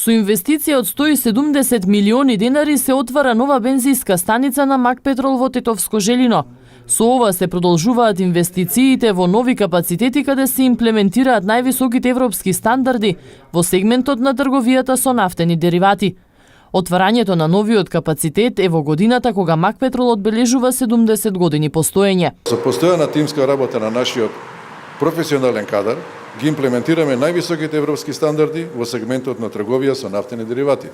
Со инвестиција од 170 милиони денари се отвара нова бензинска станица на Макпетрол во Тетовско Желино. Со ова се продолжуваат инвестициите во нови капацитети каде се имплементираат највисоките европски стандарди во сегментот на трговијата со нафтени деривати. Отварањето на новиот капацитет е во годината кога Макпетрол одбележува 70 години постоење. Со постојана тимска работа на нашиот професионален кадар ги имплементираме највисоките европски стандарди во сегментот на трговија со нафтени деривати.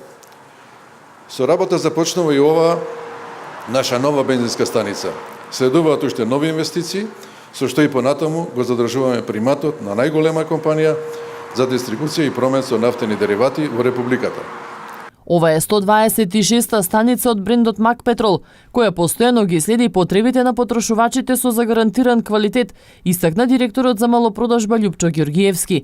Со работа започнува и ова наша нова бензинска станица. Следуваат уште нови инвестиции, со што и понатаму го задржуваме приматот на најголема компанија за дистрибуција и промет со нафтени деривати во Републиката. Ова е 126-та станица од брендот Макпетрол, која постојано ги следи потребите на потрошувачите со загарантиран квалитет, истакна директорот за малопродажба Љупчо Ѓоргиевски.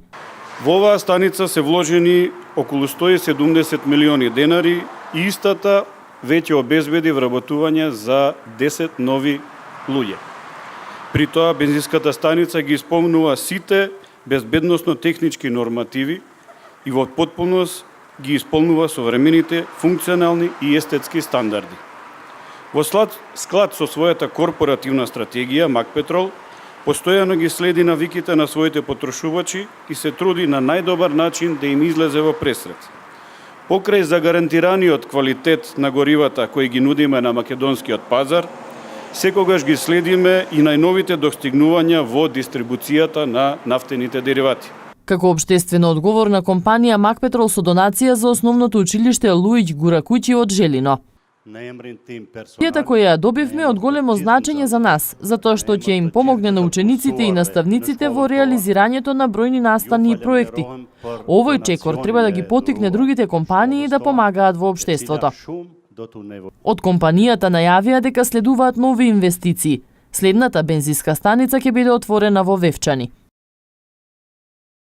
Во оваа станица се вложени околу 170 милиони денари и истата веќе обезбеди вработување за 10 нови луѓе. При тоа бензинската станица ги исполнува сите безбедносно-технички нормативи и во потполност ги исполнува современите функционални и естетски стандарди. Во склад со својата корпоративна стратегија, Макпетрол постојано ги следи навиките на своите потрошувачи и се труди на најдобар начин да им излезе во пресред. Покрај загарантираниот квалитет на горивата кои ги нудиме на македонскиот пазар, секогаш ги следиме и најновите достигнувања во дистрибуцијата на нафтените деривати. Како општествено одговорна компанија Макпетрол со донација за основното училиште Луиќ Гуракуќи од Желино. Иата која ја добивме од големо значење за нас, затоа што ќе им помогне на учениците и наставниците во реализирањето на бројни настани и проекти. Овој чекор треба да ги поттикне другите компании да помагаат во општеството. Од компанијата најавија дека следуваат нови инвестиции. Следната бензинска станица ќе биде отворена во Вевчани.